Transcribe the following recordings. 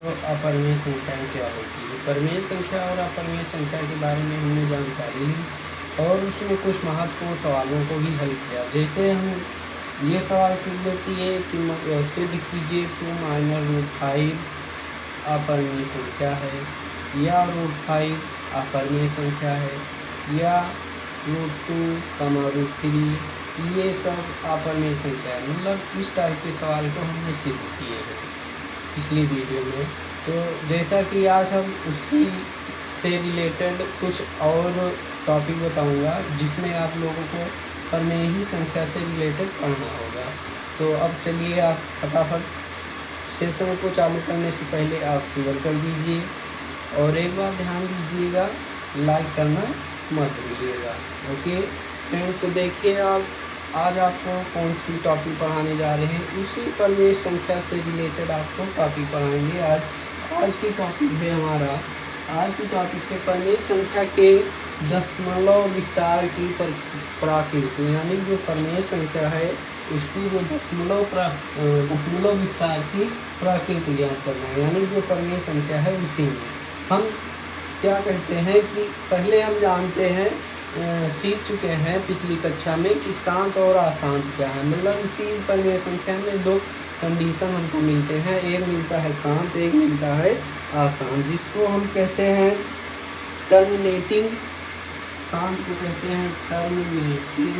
तो अपरिमेय संख्याएँ क्या होती है? परिमेय संख्या और अपरिमेय संख्या के बारे में हमने जानकारी ली और उसमें कुछ महत्वपूर्ण सवालों को भी हल किया। जैसे हम ये सवाल पूछ लेती है कि सिद्ध कीजिए 2 - √5 अपरिमेय संख्या है, या √5 अपरिमेय संख्या है, या √2, √3 ये सब अपरिमेय संख्या है। मतलब इस टाइप के सवाल को हमने सिद्ध किए हैं पिछली वीडियो में। तो जैसा कि आज हम उसी से रिलेटेड कुछ और टॉपिक बताऊंगा जिसमें आप लोगों को परिमेय संख्या से रिलेटेड पढ़ना होगा। तो अब चलिए आप फटाफट सेशन को चालू करने से पहले आप शेयर कर दीजिए और एक बार ध्यान दीजिएगा, लाइक करना मत भूलिएगा। ओके फ्रेंड, तो देखिए आप आज आपको कौन सी टॉपिक पढ़ाने जा रहे हैं, उसी परिमेय संख्या से रिलेटेड आपको टॉपिक पढ़ाएंगे। आज की टॉपिक है हमारा, आज की टॉपिक है परिमेय संख्या के दशमलव विस्तार की प्रकृति, यानी जो परिमेय संख्या है उसकी जो दशमलव विस्तार की प्रकृति ज्ञात करना है। यानी जो परिमेय संख्या है उसी में हम क्या कहते हैं कि पहले हम जानते हैं, सीख चुके हैं पिछली कक्षा में कि शांत और अशांत क्या है। मतलब इसी परिमेय संख्या में दो कंडीशन हमको मिलते हैं, एक मिलता है शांत, एक मिलता है अशांत, जिसको हम कहते हैं टर्मिनेटिंग। शांत को कहते हैं टर्मिनेटिंग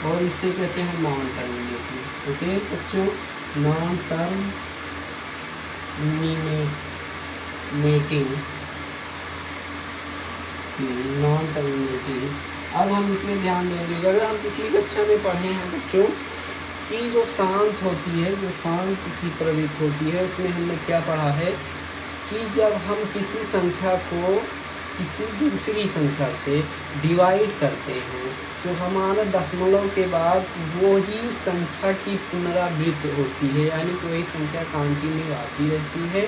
और इसे कहते हैं नॉन टर्मिनेटिंग। ओके बच्चों, नॉन टर्मिनेटिंग। अब हम इसमें ध्यान देंगे, अगर हम पिछली कक्षा में पढ़े हैं बच्चों कि जो शांत होती है, जो शांत की प्रवृत्ति होती है, उसमें हमने क्या पढ़ा है कि जब हम किसी संख्या को किसी दूसरी संख्या से डिवाइड करते हैं तो हमारा दशमलव के बाद वो ही संख्या की पुनरावृत्ति होती है, यानी कोई संख्या कंटिन्यू आती रहती है,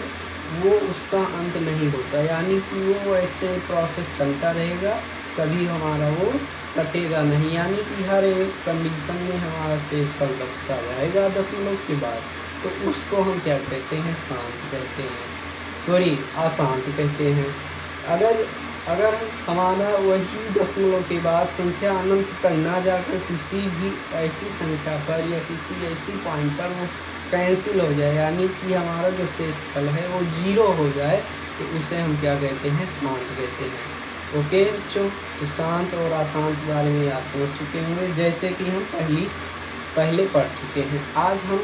वो उसका अंत नहीं होता, यानी कि वो ऐसे प्रोसेस चलता रहेगा, कभी हमारा वो कटेगा नहीं, यानी कि हर एक कंडीशन में हमारा शेषफल बचता जाएगा दशमलव के बाद। तो उसको हम क्या कहते हैं, शांत कहते हैं, सॉरी अशांत कहते हैं। अगर हमारा वही दशमलव के बाद संख्या अनंत तक ना जाकर किसी भी ऐसी संख्या पर या किसी ऐसी पॉइंट पर वो कैंसिल हो जाए, यानी कि हमारा जो शेषफल है वो 0 हो जाए, तो उसे हम क्या कहते हैं, शांत कहते हैं। ओके बच्चों, तो शांत और अशांत के बारे में आप समझ चुके होंगे, जैसे कि हम पहले पढ़ चुके हैं। आज हम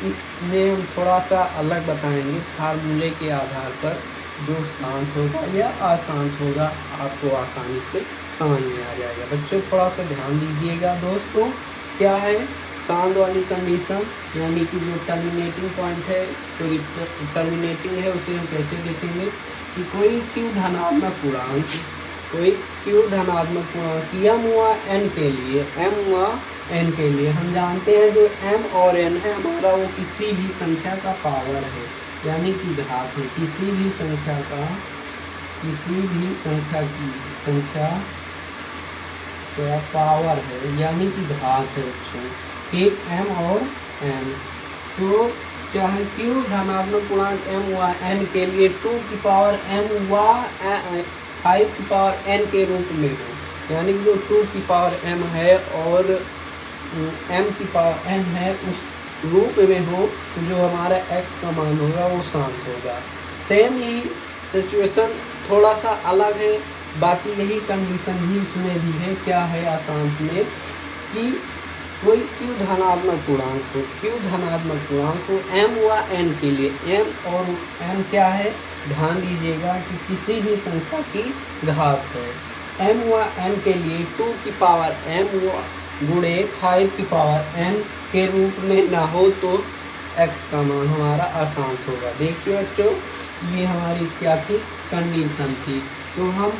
इसमें हम थोड़ा सा अलग बताएंगे, फार्मूले के आधार पर जो शांत होगा या अशांत होगा आपको आसानी से समझ में आ जाएगा। बच्चों थोड़ा सा ध्यान दीजिएगा। दोस्तों क्या है शांत वाली कंडीशन, यानी कि जो टर्मिनेटिंग पॉइंट है, तो टर्मिनेटिंग है उसे हम कैसे देखेंगे कि कोई q धनात्मक पूर्णांक, m व n के लिए हम जानते हैं जो m और n है हमारा वो किसी भी संख्या का पावर है, यानी कि घात है, किसी भी संख्या का पावर है, यानी कि घात है बच्चों, ठीक m और n। तो क्या है, q धनात्मक पूर्णांक m व n के लिए 2 की पावर m व 5 की पावर n के रूप में हो, यानी कि जो 2 की पावर m है और m की पावर n है उस रूप में हो, तो जो हमारा x का मान होगा वो शांत होगा। सेम ही सिचुएशन थोड़ा सा अलग है, बाकी यही कंडीशन भी उसमें भी है। क्या है अशांत में कि कोई q धनात्मक पूर्णांक हो m व n के लिए, m और n क्या है, ध्यान दीजिएगा कि किसी भी संख्या की घात है। m व n के लिए 2 की पावर m गुणे 5 की पावर n के रूप में ना हो तो x का मान हमारा अशांत होगा। देखिए बच्चों, ये हमारी क्या थी, कंडीशन थी। तो हम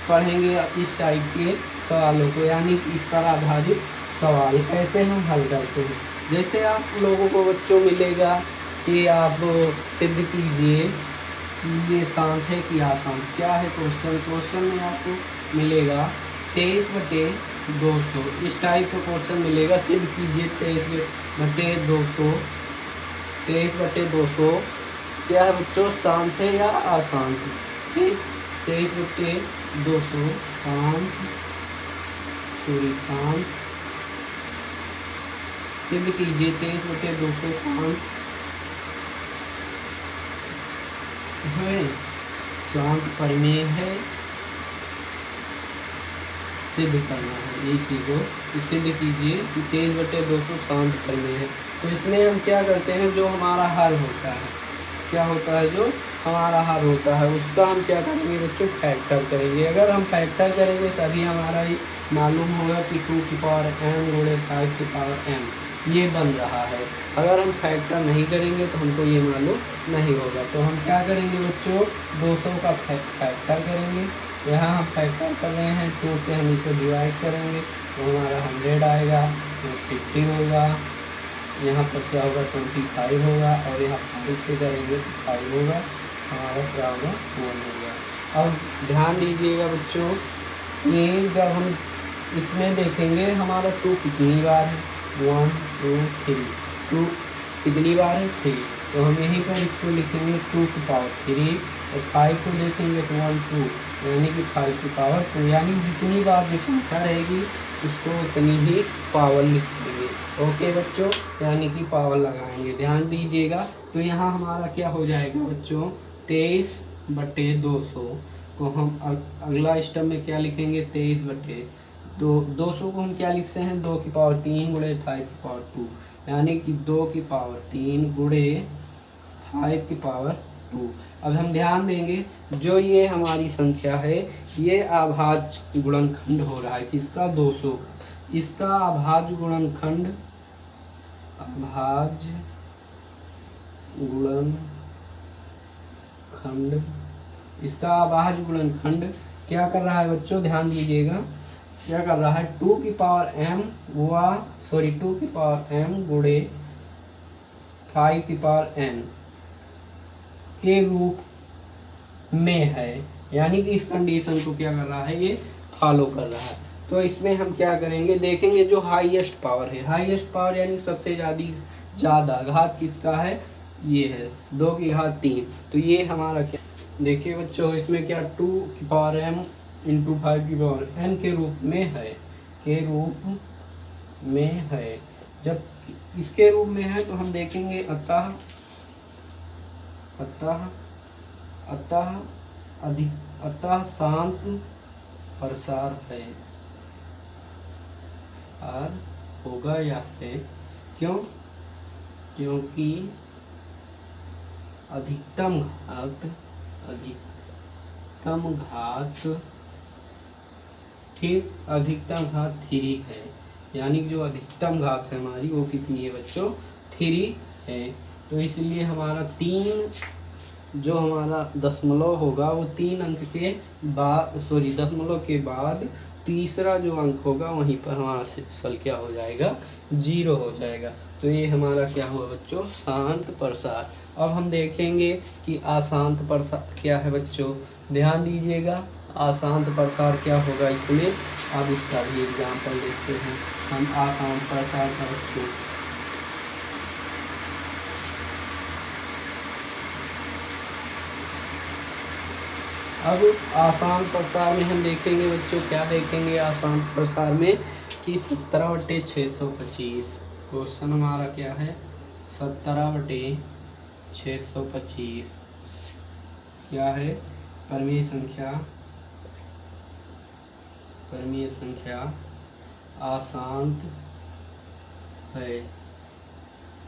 पढ़ेंगे इस टाइप के सवालों को, यानी इस पर आधारित सवाल कैसे हम हल करते हैं। जैसे आप लोगों को बच्चों मिलेगा कि आप सिद्ध कीजिए कि ये शांत है कि अशांत। क्या है क्वेश्चन में आपको मिलेगा 23/23 200 इस टाइप का क्वेश्चन मिलेगा। सिद्ध कीजिए 23/200, 23/200 क्या है बच्चों, शांत है या अशांत। ठीक, 23/200 शांत, शांत। सिद्ध कीजिए 23/200 शांत है, शांत प्रमेय है, सिद्ध करना है। इसी को सिद्ध कीजिए कि 23/200 शांत प्रमेय है। तो इसमें हम क्या करते हैं, जो हमारा हल होता है, क्या होता है, जो हमारा हल होता है उसका हम क्या करेंगे बच्चों, फैक्टर करेंगे। अगर हम फैक्टर करेंगे तभी हमारा ये मालूम होगा कि 2m गुणे 5m ये बन रहा है। अगर हम फैक्टर नहीं करेंगे तो हमको ये मालूम नहीं होगा। तो हम क्या करेंगे बच्चों, 200 का फैक्टर करेंगे। यहाँ हम फैक्टर कर रहे हैं, 2 से हम इसे डिवाइड करेंगे तो हमारा 100 आएगा, 50 होगा, यहाँ पर क्या होगा 25 होगा, और यहाँ 5 से करेंगे तो 5 होगा, हमारा क्या होगा 1 होगा। अब ध्यान दीजिएगा बच्चों, ये जब हम इसमें देखेंगे हमारा 2 कितनी बार है, 1 2 3, 2 कितनी बार है 3, तो हम यहीं पर इसको लिखेंगे 2 की पावर 3, और 5 को देखेंगे तो 1 2, यानी कि 5 की पावर 2, यानी जितनी बार जो संख्या रहेगी उसको उतनी ही पावर लिख देंगे। ओके बच्चों, यानी कि पावर लगाएंगे, ध्यान दीजिएगा। तो यहाँ हमारा क्या हो जाएगा बच्चों, 23/200 को हम अगला स्टेप में क्या लिखेंगे, 23/200 को हम क्या लिखते हैं, 2 की पावर 3 गुणे 5 की पावर 2, यानी कि 2 की पावर 3 गुणे 5 की पावर 2। अब हम ध्यान देंगे, जो ये हमारी संख्या है ये अभाज्य गुणनखंड हो रहा है किसका, 200। इसका अभाज्य गुणनखंड, अभाज्य गुणनखंड, इसका अभाज्य गुणनखंड क्या कर रहा है बच्चों, ध्यान दीजिएगा, क्या कर रहा है, 2 की पावर m गुणे 5 की पावर n के रूप में है, यानी कि इस कंडीशन को क्या कर रहा है, ये फॉलो कर रहा है। तो इसमें हम क्या करेंगे, देखेंगे जो हाईएस्ट पावर है, हाईएस्ट पावर यानी सबसे ज़्यादा घात किसका है, ये है 2 की घात 3। तो ये हमारा क्या, देखिए बच्चों इसमें क्या 2 की पावर m इंटू 5 की पावर n के रूप में है, के रूप में है। जब इसके रूप में है तो हम देखेंगे अतः शांत प्रसार है, और होगा या है, क्योंकि अधिकतम घात ठीक, अधिकतम घात 3 है, यानी कि जो अधिकतम घात है हमारी वो कितनी है बच्चों, 3 है। तो इसलिए हमारा 3 जो हमारा दशमलव होगा वो 3 अंक के बाद, दशमलव के बाद तीसरा जो अंक होगा वहीं पर हमारा शेषफल क्या हो जाएगा, 0 हो जाएगा। तो ये हमारा क्या हुआ बच्चों, शांत प्रसार। अब हम देखेंगे कि अशांत प्रसार क्या है बच्चों, ध्यान दीजिएगा, अशांत प्रसार क्या होगा इसमें। अब उसका भी एग्जाम्पल देखते हैं हम, अशांत प्रसार का बच्चों। अब आसान प्रसार में हम देखेंगे बच्चों, क्या देखेंगे आसान प्रसार में कि 17/625 क्वेश्चन हमारा क्या है, 17/625 क्या है, परमीय संख्या अशांत है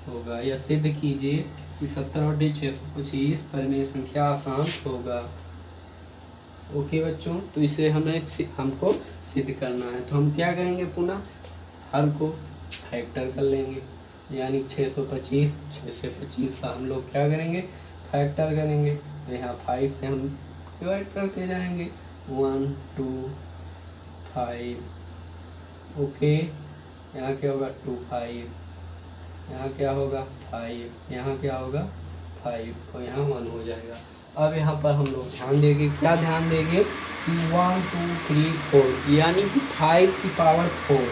होगा, या सिद्ध कीजिए कि 17/625 परमीय संख्या अशांत होगा। ओके बच्चों, तो इसे हमको सिद्ध करना है। तो हम क्या करेंगे, पुनः हर को फैक्टर कर लेंगे, यानी 625 से 25 का हम लोग क्या करेंगे, फैक्टर करेंगे। तो यहाँ 5 से हम डिवाइड करते जाएंगे, 1 2 5। ओके, यहाँ क्या होगा 2 5, यहाँ क्या होगा 5, यहाँ क्या होगा 5, और यहाँ 1 हो जाएगा। अब यहाँ पर हम लोग ध्यान देंगे, क्या ध्यान देंगे कि 1 2 3 4 यानी कि 5 की पावर 4,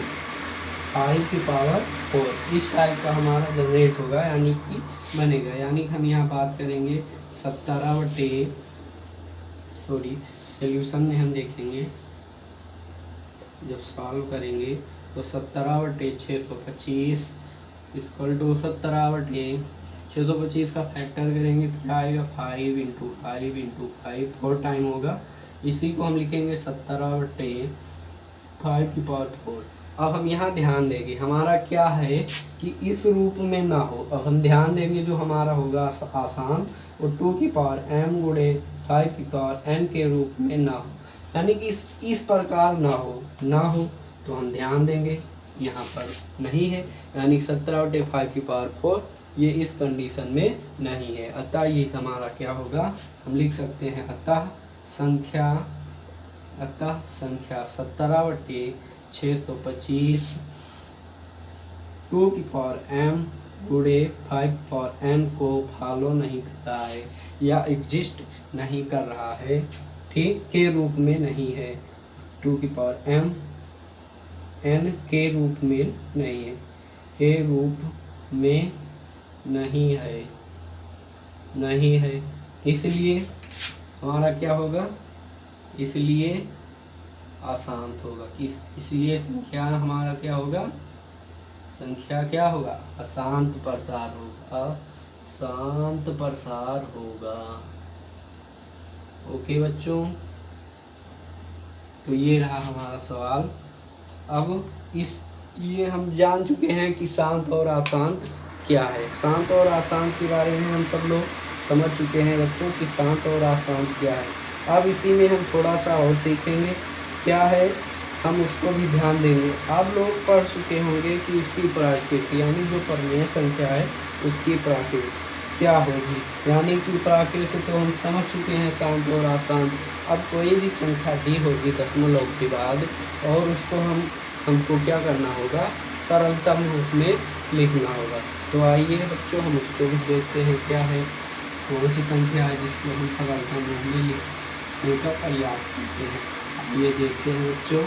5 की पावर 4 इस टाइप का हमारा जनरेट होगा, यानी कि बनेगा। यानी कि हम यहाँ बात करेंगे 17 सॉरी सॉल्यूशन में हम देखेंगे, जब सॉल्व करेंगे तो 17/625 इक्वल टू 17/625 का फैक्टर करेंगे तो क्या आएगा 5 × 5 × 5 4 टाइम होगा। इसी को हम लिखेंगे 17/5 की पावर 4। अब हम यहाँ ध्यान देंगे हमारा क्या है कि इस रूप में ना हो। अब हम ध्यान देंगे जो हमारा होगा आसान, वो 2 की पावर m × 5 की पावर n के रूप में ना हो, यानी कि इस प्रकार ना हो तो हम ध्यान देंगे यहाँ पर नहीं है, यानी 17/5 की पावर 4 ये इस कंडीशन में नहीं है। अतः ये हमारा क्या होगा, हम लिख सकते हैं अतः संख्या 17/625 2 की पावर m × 5 की पावर n को फॉलो नहीं करता है या एग्जिस्ट नहीं कर रहा है, ठीक, के रूप में नहीं है। 2 की पावर m n के रूप में नहीं है, के रूप में नहीं है, इसलिए हमारा क्या होगा, इसलिए अशांत होगा। इसलिए संख्या हमारा क्या होगा, संख्या क्या होगा, अशांत प्रसार होगा, अशांत प्रसार होगा। ओके बच्चों, तो ये रहा हमारा सवाल। अब ये हम जान चुके हैं कि शांत और अशांत क्या है। शांत और अशांत के बारे में हम सब लोग समझ चुके हैं बच्चों कि शांत और अशांत क्या है। अब इसी में हम थोड़ा सा और सीखेंगे क्या है, हम उसको भी ध्यान देंगे। आप लोग पढ़ चुके होंगे कि उसकी प्रकृति, यानी जो परिमेय संख्या है उसकी प्रकृति क्या होगी, यानी कि प्रकृति तो हम समझ चुके हैं शांत और अशांत। अब कोई भी संख्या दी होगी दशमलव के बाद और उसको हमको क्या करना होगा, सरलतम रूप में लिखना होगा। तो आइए बच्चों हम उसको भी देखते हैं क्या है, कौन सी संख्या है जिसको हम सरलतम रूप में लिखने का प्रयास करते हैं। ये देखते हैं बच्चों,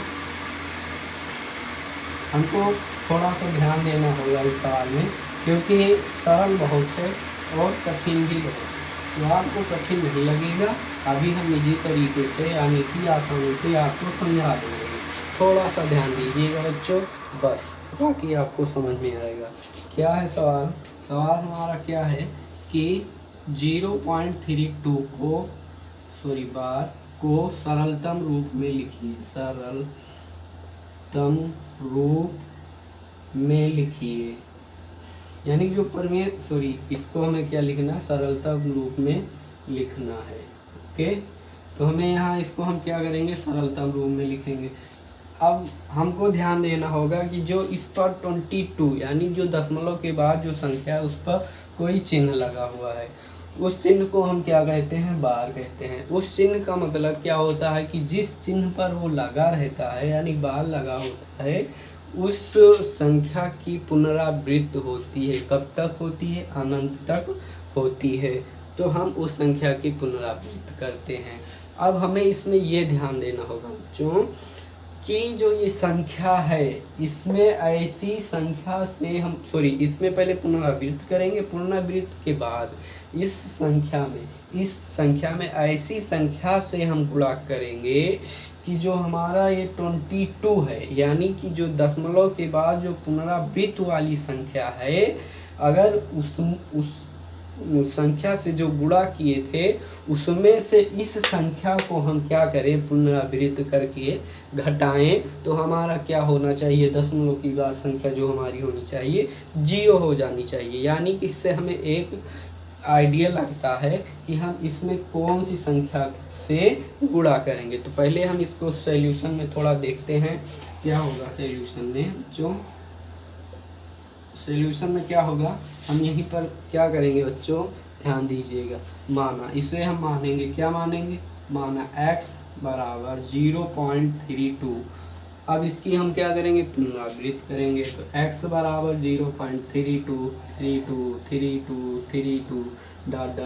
हमको थोड़ा सा ध्यान देना होगा इस सवाल में, क्योंकि सरल बहुत है और कठिन भी बहुत। तो आपको कठिन नहीं लगेगा, अभी हम इसी तरीके से यानी कि आसानी से आपको समझा देंगे। थोड़ा सा ध्यान दीजिएगा बच्चों, बस बाकी आपको समझ में आएगा। क्या है सवाल, सवाल हमारा क्या है कि 0.32 को सरलतम रूप में लिखिए, सरलतम रूप में लिखिए, यानी जो परिमेय इसको हमें क्या लिखना है, सरलतम रूप में लिखना है। ओके, तो हमें यहाँ इसको हम क्या करेंगे, सरलतम रूप में लिखेंगे। अब हमको ध्यान देना होगा कि जो इस पर 22 यानी जो दशमलव के बाद जो संख्या है उस पर कोई चिन्ह लगा हुआ है, उस चिन्ह को हम क्या कहते हैं, बार कहते हैं। उस चिन्ह का मतलब क्या होता है कि जिस चिन्ह पर वो लगा रहता है यानी बार लगा होता है, उस संख्या की पुनरावृत्ति होती है। कब तक होती है, अनंत तक होती है। तो हम उस संख्या की पुनरावृत्ति करते हैं। अब हमें इसमें ये ध्यान देना होगा बच्चों कि जो ये संख्या है इसमें ऐसी संख्या से हम इसमें पहले पुनरावृत्ति करेंगे, पुनरावृत्ति के बाद इस संख्या में ऐसी संख्या से हम गुणा करेंगे कि जो हमारा ये 22 है, यानी कि जो दशमलव के बाद जो पुनरावृत्ति वाली संख्या है, अगर उस संख्या से जो गुणा किए थे उसमें से इस संख्या को हम क्या करें, पुनरावृत्ति करके घटाएं, तो हमारा क्या होना चाहिए, दशमलव की बाद संख्या जो हमारी होनी चाहिए 0 हो जानी चाहिए। यानी कि इससे हमें एक आइडिया लगता है कि हम इसमें कौन सी संख्या से गुणा करेंगे। तो पहले हम इसको सॉल्यूशन में थोड़ा देखते हैं क्या होगा। सॉल्यूशन में सॉल्यूशन में क्या होगा, हम यहीं पर क्या करेंगे बच्चों, ध्यान दीजिएगा। माना, इसे हम मानेंगे, क्या मानेंगे, माना x बराबर 0.32। अब इसकी हम क्या करेंगे, पुनरावृत्ति करेंगे। तो x बराबर 0.32 डॉट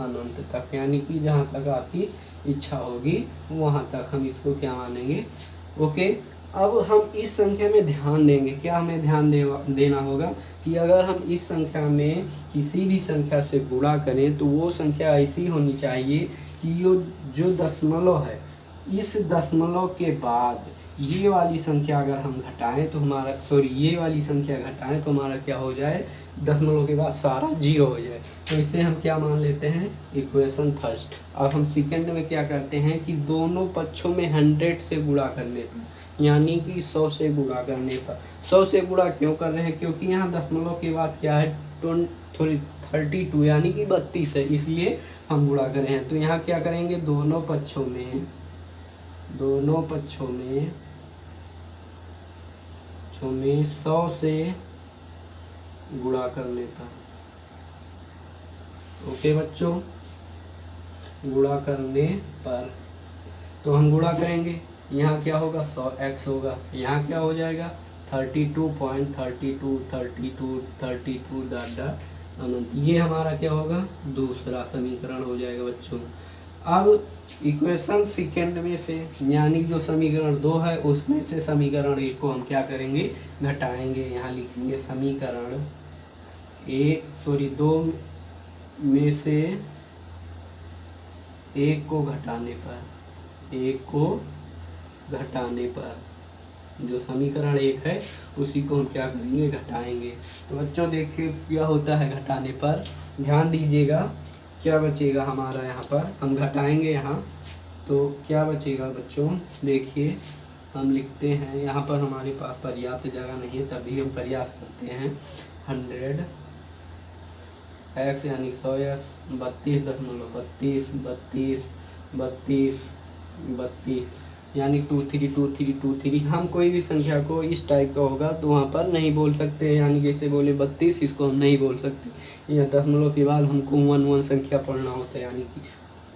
अनंत तक, यानी कि जहाँ तक आपकी इच्छा होगी वहाँ तक हम इसको क्या मानेंगे। ओके, अब हम इस संख्या में ध्यान देंगे। क्या हमें ध्यान देना होगा कि अगर हम इस संख्या में किसी भी संख्या से गुणा करें तो वो संख्या ऐसी होनी चाहिए कि जो दशमलव है, इस दशमलव के बाद ये वाली संख्या अगर हम घटाएं तो हमारा ये वाली संख्या घटाएं तो हमारा क्या हो जाए, दशमलव के बाद सारा 0 हो जाए। तो इसे हम क्या मान लेते हैं, इक्वेशन फर्स्ट। अब हम सेकंड में क्या करते हैं कि दोनों पक्षों में 100 से गुणा करने पर, यानी कि 100 से गुणा करने पर। 100 से गुणा क्यों कर रहे हैं, क्योंकि यहाँ दशमलव के बाद क्या है 32 यानी कि 32 है, इसलिए हम गुणा कर रहे हैं। तो यहाँ क्या करेंगे, दोनों पक्षों में 100 से गुणा करने पर। ओके बच्चों, गुणा करने पर तो हम गुणा करेंगे, यहाँ क्या होगा 100x होगा, यहाँ क्या हो जाएगा 32.32 अनंत। ये हमारा क्या होगा, दूसरा समीकरण हो जाएगा बच्चों। अब इक्वेशन सेकंड में से, यानी जो समीकरण 2 है उसमें से समीकरण 1 को हम क्या करेंगे, घटाएंगे। यहाँ लिखेंगे समीकरण 2 में से 1 को घटाने पर जो समीकरण 1 है उसी को हम क्या करेंगे, घटाएंगे। तो बच्चों देखिए क्या होता है घटाने पर, ध्यान दीजिएगा क्या बचेगा हमारा। यहाँ पर हम घटाएंगे, यहाँ तो क्या बचेगा बच्चों, देखिए हम लिखते हैं, यहाँ पर हमारे पास पर्याप्त जगह नहीं है तभी हम प्रयास करते हैं। 100x यानी 100x 32 यानी 23 हम कोई भी संख्या को इस टाइप का होगा तो वहाँ पर नहीं बोल सकते, यानी जैसे बोले 32 इसको हम नहीं बोल सकते। यह दशमलव के बाद हमको 1 संख्या पढ़ना होता है, यानी कि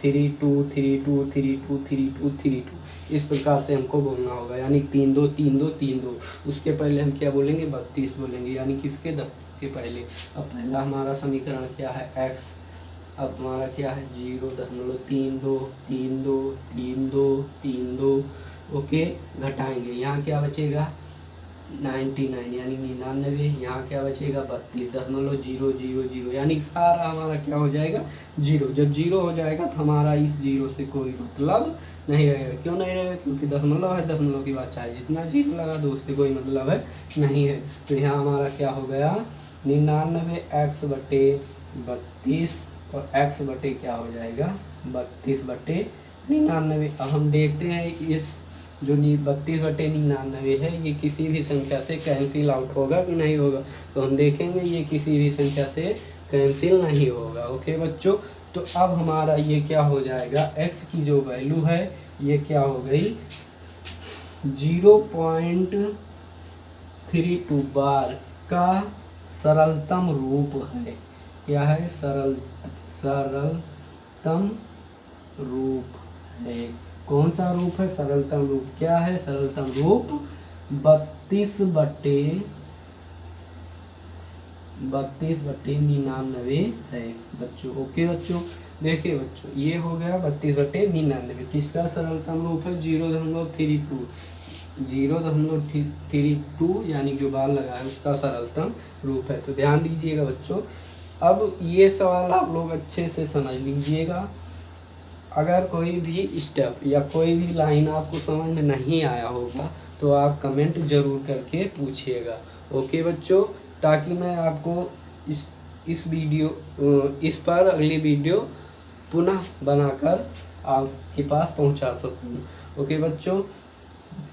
32 इस प्रकार से हमको बोलना होगा, यानी 32 उसके पहले हम क्या बोलेंगे, 32 बोलेंगे, यानी किसके 10 के पहले। अब पहला हमारा समीकरण क्या है x, अब हमारा क्या है 0.32 ओके, घटाएंगे, यहाँ क्या बचेगा 99 यानी 99, यहाँ क्या बचेगा 32.000 यानी सारा हमारा क्या हो जाएगा 0। जब 0 हो जाएगा तो हमारा इस 0 से कोई मतलब नहीं रहेगा। क्यों नहीं रहेगा, क्योंकि दशमलव है, दशमलव की बात चाहे जितना 0 लगा दो उससे कोई मतलब है नहीं है। तो यहाँ हमारा क्या हो गया 99x/32 और x बटे क्या हो जाएगा 32/99। अब हम देखते हैं इस जो 32/99 है ये किसी भी संख्या से कैंसिल आउट होगा कि नहीं होगा, तो हम देखेंगे ये किसी भी संख्या से कैंसिल नहीं होगा। ओके बच्चों, तो अब हमारा ये क्या हो जाएगा, x की जो वैल्यू है ये क्या हो गई 0.32 बार का सरलतम रूप है। क्या है, सरलतम रूप है। कौन सा रूप है, सरलतम रूप। क्या है सरलतम रूप 32/99 है बच्चों। ओके बच्चों, देखिए बच्चों ये हो गया 32/99, किसका सरलतम रूप है 0.32 यानी जो बार लगा है उसका सरलतम रूप है। तो ध्यान दीजिएगा बच्चों, अब ये सवाल आप लोग अच्छे से समझ लीजिएगा। अगर कोई भी स्टेप या कोई भी लाइन आपको समझ में नहीं आया होगा तो आप कमेंट ज़रूर करके पूछिएगा। ओके बच्चों, ताकि मैं आपको इस पर अगली वीडियो पुनः बनाकर आपके पास पहुंचा सकूं। ओके बच्चों,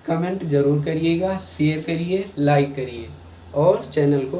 कमेंट ज़रूर करिएगा, शेयर करिए, लाइक करिए और चैनल को